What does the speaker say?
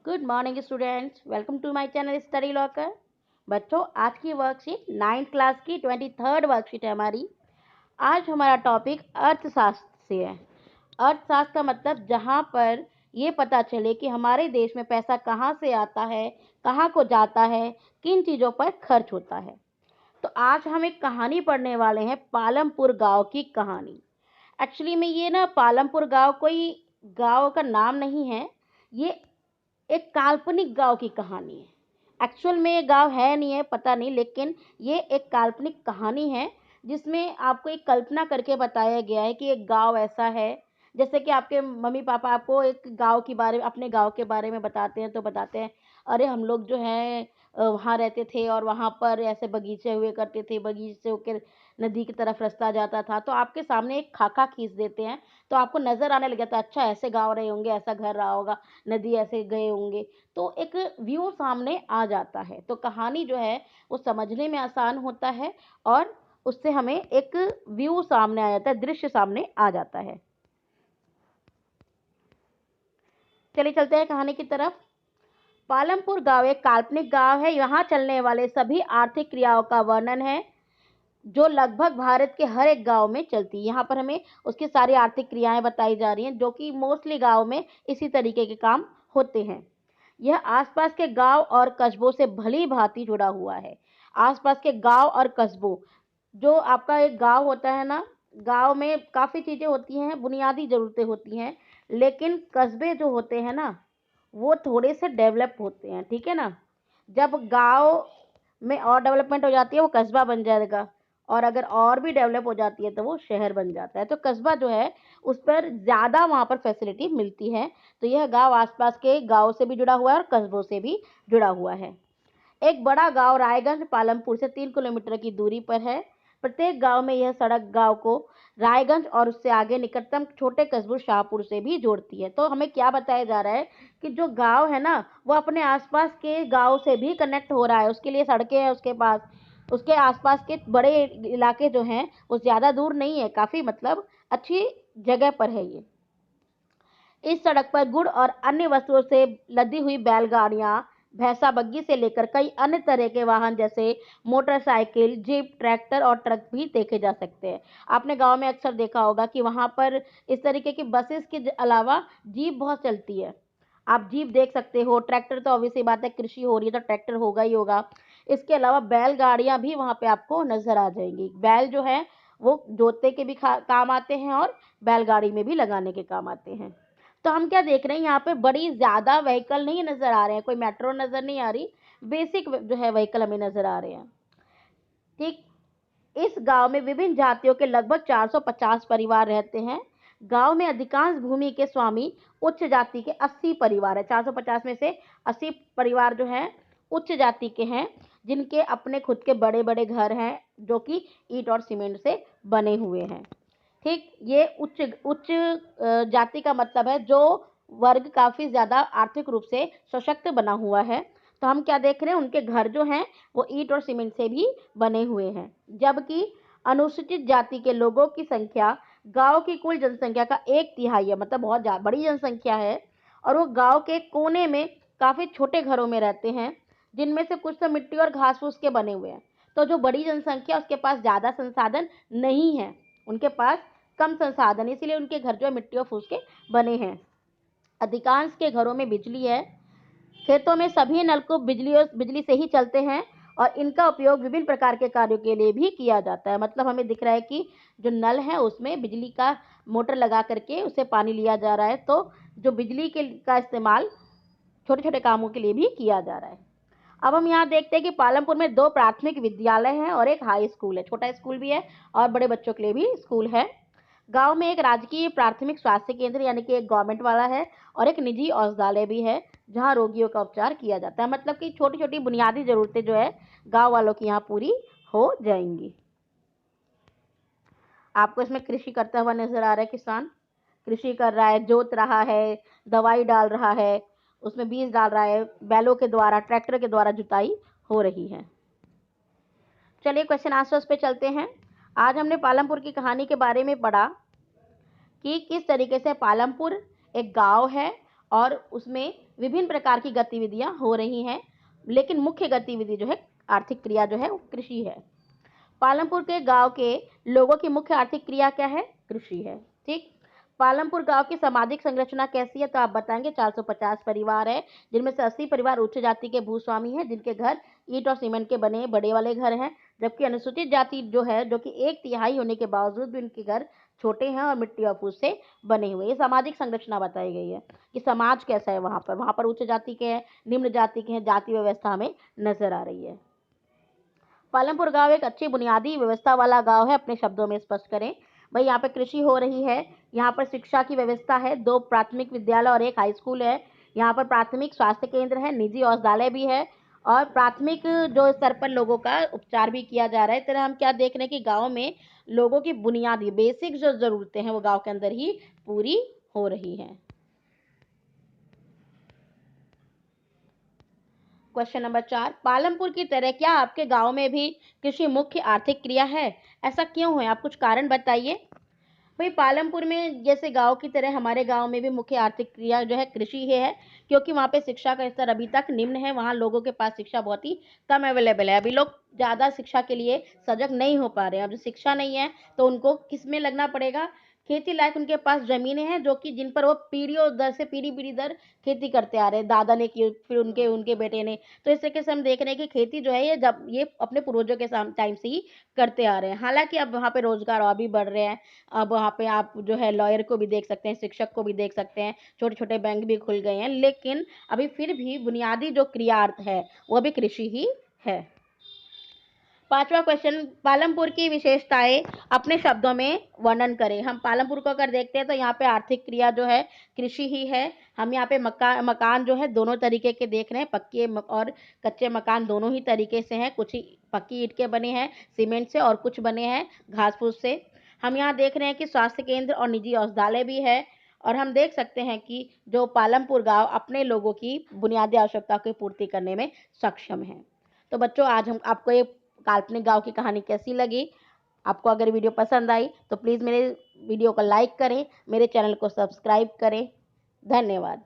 Good morning students, welcome to my channel study locker. बच्चों, आज की वर्कशीट 9th क्लास की 23rd वर्कशीट है हमारी। आज हमारा टॉपिक अर्थशास्त्र से है। अर्थशास्त्र का मतलब जहाँ पर ये पता चले कि हमारे देश में पैसा कहाँ से आता है, कहाँ को जाता है, किन चीज़ों पर खर्च होता है। तो आज हम एक कहानी पढ़ने वाले हैं, पालमपुर गांव की कहानी। एक्चुअली में ये ना पालमपुर गांव कोई गांव का नाम नहीं है, ये एक काल्पनिक गांव की कहानी है। एक्चुअल में ये गांव है नहीं है पता नहीं, लेकिन ये एक काल्पनिक कहानी है जिसमें आपको एक कल्पना करके बताया गया है कि एक गांव ऐसा है। जैसे कि आपके मम्मी पापा आपको एक गांव के बारे में, अपने गांव के बारे में बताते हैं तो बताते हैं, अरे हम लोग जो है वहाँ रहते थे और वहाँ पर ऐसे बगीचे हुए करते थे, बगीचे होकर नदी की तरफ रास्ता जाता था। तो आपके सामने एक खाका खींच देते हैं तो आपको नजर आने लग जाता है, अच्छा ऐसे गाँव रहे होंगे, ऐसा घर रहा होगा, नदी ऐसे गए होंगे। तो एक व्यू सामने आ जाता है। तो कहानी जो है वो समझने में आसान होता है और उससे हमें एक व्यू सामने आ जाता है, दृश्य सामने आ जाता है। चलिए चलते हैं कहानी की तरफ। पालमपुर गांव एक काल्पनिक गांव है। यहाँ चलने वाले सभी आर्थिक क्रियाओं का वर्णन है जो लगभग भारत के हर एक गांव में चलती है। यहाँ पर हमें उसकी सारी आर्थिक क्रियाएं बताई जा रही हैं जो कि मोस्टली गांव में इसी तरीके के काम होते हैं। यह आसपास के गांव और कस्बों से भली भांति जुड़ा हुआ है। आसपास के गांव और कस्बों, जो आपका एक गांव होता है ना, गांव में काफ़ी चीज़ें होती हैं, बुनियादी ज़रूरतें होती हैं, लेकिन कस्बे जो होते हैं ना वो थोड़े से डेवलप होते हैं, ठीक है ना। जब गांव में और डेवलपमेंट हो जाती है वो कस्बा बन जाएगा, और अगर और भी डेवलप हो जाती है तो वो शहर बन जाता है। तो कस्बा जो है उस पर ज़्यादा वहाँ पर फैसिलिटी मिलती है। तो यह गांव आसपास के गांव से भी जुड़ा हुआ है और कस्बों से भी जुड़ा हुआ है। एक बड़ा गांव रायगंज पालमपुर से 3 किलोमीटर की दूरी पर है। प्रत्येक गांव में यह सड़क गांव को रायगंज और उससे आगे निकटतम छोटे कस्बों शाहपुर से भी जोड़ती है। तो हमें क्या बताया जा रहा है कि जो गांव है ना वो अपने आसपास के गांव से भी कनेक्ट हो रहा है, उसके लिए सड़कें हैं उसके पास। उसके आसपास के बड़े इलाके जो हैं वो ज़्यादा दूर नहीं है, काफ़ी मतलब अच्छी जगह पर है ये। इस सड़क पर गुड़ और अन्य वस्तुओं से लदी हुई बैलगाड़ियां, भैंसा बग्गी से लेकर कई अन्य तरह के वाहन जैसे मोटरसाइकिल, जीप, ट्रैक्टर और ट्रक भी देखे जा सकते हैं। आपने गांव में अक्सर देखा होगा कि वहां पर इस तरीके की बसेस के अलावा जीप बहुत चलती है। आप जीप देख सकते हो। ट्रैक्टर तो ऑब्वियसली बात है, कृषि हो रही है तो ट्रैक्टर होगा ही होगा। इसके अलावा बैलगाड़ियां भी वहां पे आपको नजर आ जाएंगी। बैल जो है वो जोतने के भी काम आते हैं और बैलगाड़ी में भी लगाने के काम आते हैं। तो हम क्या देख रहे हैं, यहाँ पे बड़ी ज़्यादा व्हीकल नहीं नज़र आ रहे हैं, कोई मेट्रो नज़र नहीं आ रही, बेसिक जो है व्हीकल हमें नज़र आ रहे हैं। ठीक, इस गांव में विभिन्न जातियों के लगभग 450 परिवार रहते हैं। गांव में अधिकांश भूमि के स्वामी उच्च जाति के 80 परिवार है। 450 में से 80 परिवार जो हैं उच्च जाति के हैं, जिनके अपने खुद के बड़े बड़े घर हैं जो कि ईंट और सीमेंट से बने हुए हैं। ठीक, ये उच्च उच्च जाति का मतलब है जो वर्ग काफ़ी ज़्यादा आर्थिक रूप से सशक्त बना हुआ है। तो हम क्या देख रहे हैं, उनके घर जो हैं वो ईंट और सीमेंट से भी बने हुए हैं। जबकि अनुसूचित जाति के लोगों की संख्या गांव की कुल जनसंख्या का 1/3 है, मतलब बहुत बड़ी जनसंख्या है। और वो गांव के कोने में काफ़ी छोटे घरों में रहते हैं, जिनमें से कुछ तो मिट्टी और घास फूस के बने हुए हैं। तो जो बड़ी जनसंख्या उसके पास ज़्यादा संसाधन नहीं है, उनके पास कम संसाधन, इसीलिए उनके घर जो है मिट्टी और फूस के बने हैं। अधिकांश के घरों में बिजली है। खेतों में सभी नलकूप बिजली से ही चलते हैं और इनका उपयोग विभिन्न प्रकार के कार्यों के लिए भी किया जाता है। मतलब हमें दिख रहा है कि जो नल है उसमें बिजली का मोटर लगा करके उससे पानी लिया जा रहा है। तो जो बिजली के का इस्तेमाल छोटे छोटे कामों के लिए भी किया जा रहा है। अब हम यहाँ देखते हैं कि पालमपुर में 2 प्राथमिक विद्यालय हैं और एक हाई स्कूल है। छोटा स्कूल भी है और बड़े बच्चों के लिए भी स्कूल है। गांव में एक राजकीय प्राथमिक स्वास्थ्य केंद्र यानी कि एक गवर्नमेंट वाला है और एक निजी औषधालय भी है जहां रोगियों का उपचार किया जाता है। मतलब कि छोटी छोटी बुनियादी जरूरतें जो है गांव वालों की यहाँ पूरी हो जाएंगी। आपको इसमें कृषि करता हुआ नजर आ रहा है, किसान कृषि कर रहा है, जोत रहा है, दवाई डाल रहा है, उसमें बीज डाल रहा है, बैलों के द्वारा, ट्रैक्टर के द्वारा जुताई हो रही है। चलिए क्वेश्चन आंसर्स पे चलते हैं। आज हमने पालमपुर की कहानी के बारे में पढ़ा कि किस तरीके से पालमपुर एक गांव है और उसमें विभिन्न प्रकार की गतिविधियां हो रही हैं, लेकिन मुख्य गतिविधि जो है, आर्थिक क्रिया जो है वो कृषि है। पालमपुर के गांव के लोगों की मुख्य आर्थिक क्रिया क्या है? कृषि है। ठीक। पालमपुर गांव की सामाजिक संरचना कैसी है? तो आप बताएंगे 450 परिवार है, जिनमें से 80 परिवार उच्च जाति के भूस्वामी हैं, जिनके घर ईंट और सीमेंट के बने बड़े वाले घर हैं, जबकि अनुसूचित जाति जो है, जो कि 1/3 होने के बावजूद भी उनके घर छोटे हैं और मिट्टी और फूस से बने हुए। ये सामाजिक संरचना बताई गई है कि समाज कैसा है वहां पर उच्च जाति के हैं, निम्न जाति के हैं, जाति व्यवस्था हमें नजर आ रही है। पालमपुर गांव एक अच्छी बुनियादी व्यवस्था वाला गांव है, अपने शब्दों में स्पष्ट करें। भाई यहाँ पे कृषि हो रही है, यहाँ पर शिक्षा की व्यवस्था है, 2 प्राथमिक विद्यालय और 1 हाई स्कूल है, यहाँ पर प्राथमिक स्वास्थ्य केंद्र है, निजी औषधालय भी है और प्राथमिक जो स्तर पर लोगों का उपचार भी किया जा रहा है। तरह हम क्या देख रहे हैं कि गाँव में लोगों की बुनियादी बेसिक जो जरूरतें हैं वो गाँव के अंदर ही पूरी हो रही है। क्वेश्चन नंबर 4, पालमपुर की तरह क्या आपके गांव में भी कृषि मुख्य आर्थिक क्रिया है? ऐसा क्यों है? आप कुछ कारण बताइए। भाई पालमपुर में जैसे गांव की तरह हमारे गांव में भी मुख्य आर्थिक क्रिया जो है कृषि ही है, क्योंकि वहां पे शिक्षा का स्तर अभी तक निम्न है, वहां लोगों के पास शिक्षा बहुत ही कम अवेलेबल है, अभी लोग ज्यादा शिक्षा के लिए सजग नहीं हो पा रहे हैं। अब शिक्षा नहीं है तो उनको किस में लगना पड़ेगा? खेती लायक उनके पास जमीनें हैं जो कि जिन पर वो पीढ़ियों दर से पीढ़ी दर खेती करते आ रहे हैं, दादा ने की, फिर उनके उनके बेटे ने। तो इस तरीके से हम देख रहे हैं कि खेती जो है ये अपने पूर्वजों के टाइम से ही करते आ रहे हैं। हालांकि अब वहाँ पे रोजगार और भी बढ़ रहे हैं, अब वहाँ पे आप जो है लॉयर को भी देख सकते हैं, शिक्षक को भी देख सकते हैं, छोटे छोटे बैंक भी खुल गए हैं, लेकिन अभी फिर भी बुनियादी जो क्रियार्थ है वो भी कृषि ही है। 5वां क्वेश्चन, पालमपुर की विशेषताएं अपने शब्दों में वर्णन करें। हम पालमपुर को अगर देखते हैं तो यहाँ पे आर्थिक क्रिया जो है कृषि ही है। हम यहाँ पे मकान जो है दोनों तरीके के देख रहे हैं, पक्के और कच्चे मकान दोनों ही तरीके से हैं, कुछ ही पक्की ईंट के बने हैं, सीमेंट से, और कुछ बने हैं घास फूस से। हम यहाँ देख रहे हैं कि स्वास्थ्य केंद्र और निजी औषधालय भी है, और हम देख सकते हैं कि जो पालमपुर गांव अपने लोगों की बुनियादी आवश्यकता की पूर्ति करने में सक्षम है। तो बच्चों, आज हम आपको ये काल्पनिक गांव की कहानी कैसी लगी? आपको अगर वीडियो पसंद आई तो प्लीज़ मेरे वीडियो को लाइक करें, मेरे चैनल को सब्सक्राइब करें। धन्यवाद।